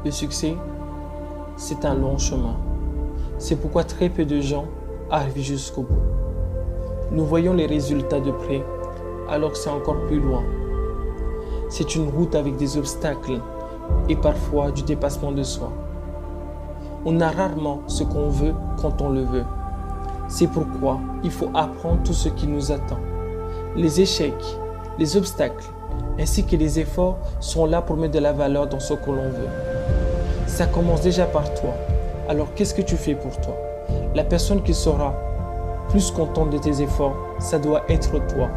Le succès, c'est un long chemin. C'est pourquoi très peu de gens arrivent jusqu'au bout. Nous voyons les résultats de près, alors que c'est encore plus loin. C'est une route avec des obstacles et parfois du dépassement de soi. On a rarement ce qu'on veut quand on le veut. C'est pourquoi il faut apprendre tout ce qui nous attend. Les échecs, les obstacles, ainsi que les efforts sont là pour mettre de la valeur dans ce que l'on veut. Ça commence déjà par toi. Alors qu'est-ce que tu fais pour toi? La personne qui sera plus contente de tes efforts, ça doit être toi.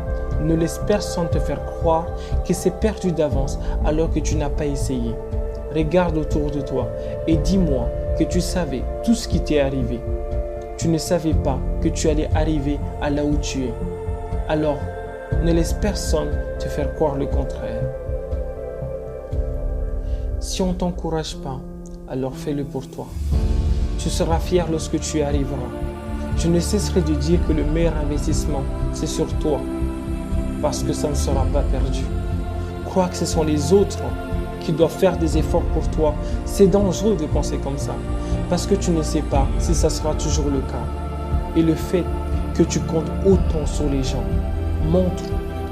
Ne laisse personne te faire croire que c'est perdu d'avance alors que tu n'as pas essayé. Regarde autour de toi et dis-moi que tu savais tout ce qui t'est arrivé. Tu ne savais pas que tu allais arriver à là où tu es. Alors, ne laisse personne te faire croire le contraire. Si on ne t'encourage pas, alors fais-le pour toi. Tu seras fier lorsque tu y arriveras. Je ne cesserai de dire que le meilleur investissement, c'est sur toi, parce que ça ne sera pas perdu. Crois que ce sont les autres qui doivent faire des efforts pour toi. C'est dangereux de penser comme ça, parce que tu ne sais pas si ça sera toujours le cas. Et le fait que tu comptes autant sur les gens montre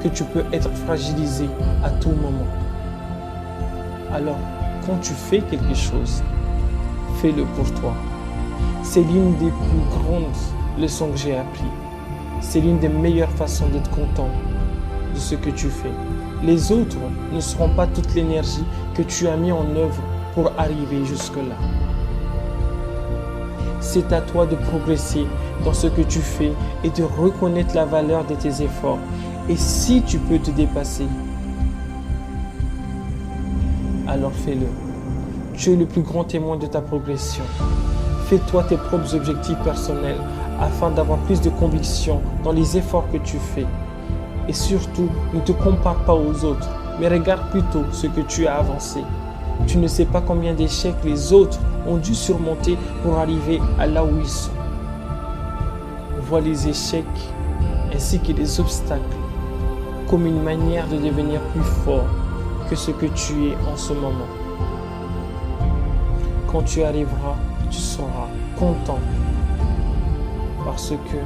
que tu peux être fragilisé à tout moment. Alors, quand tu fais quelque chose, fais-le pour toi. C'est l'une des plus grandes leçons que j'ai apprises. C'est l'une des meilleures façons d'être content de ce que tu fais. Les autres ne seront pas toute l'énergie que tu as mis en œuvre pour arriver jusque-là. C'est à toi de progresser dans ce que tu fais et de reconnaître la valeur de tes efforts. Et si tu peux te dépasser, alors fais-le. Tu es le plus grand témoin de ta progression. Fais-toi tes propres objectifs personnels afin d'avoir plus de conviction dans les efforts que tu fais. Et surtout, ne te compare pas aux autres, mais regarde plutôt ce que tu as avancé. Tu ne sais pas combien d'échecs les autres ont dû surmonter pour arriver à là où ils sont. Vois les échecs ainsi que les obstacles comme une manière de devenir plus fort que ce que tu es en ce moment. Quand tu arriveras, tu seras content parce que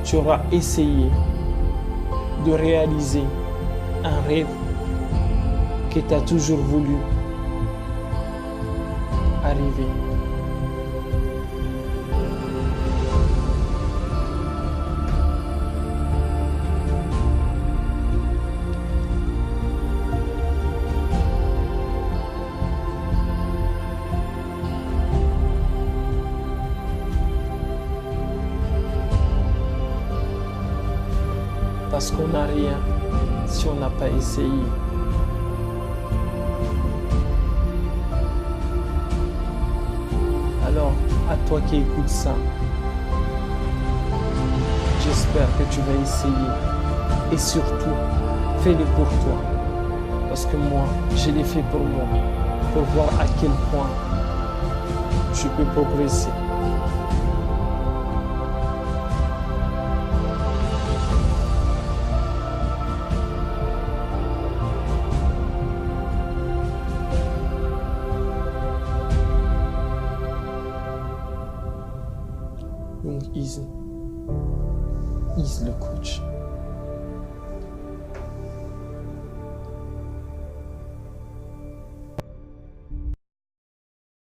tu auras essayé de réaliser un rêve que tu as toujours voulu arriver. Parce qu'on n'a rien si on n'a pas essayé. Alors, à toi qui écoutes ça, j'espère que tu vas essayer. Et surtout, fais-le pour toi. Parce que moi, je l'ai fait pour moi. Pour voir à quel point je peux progresser. Donc, Is le coach.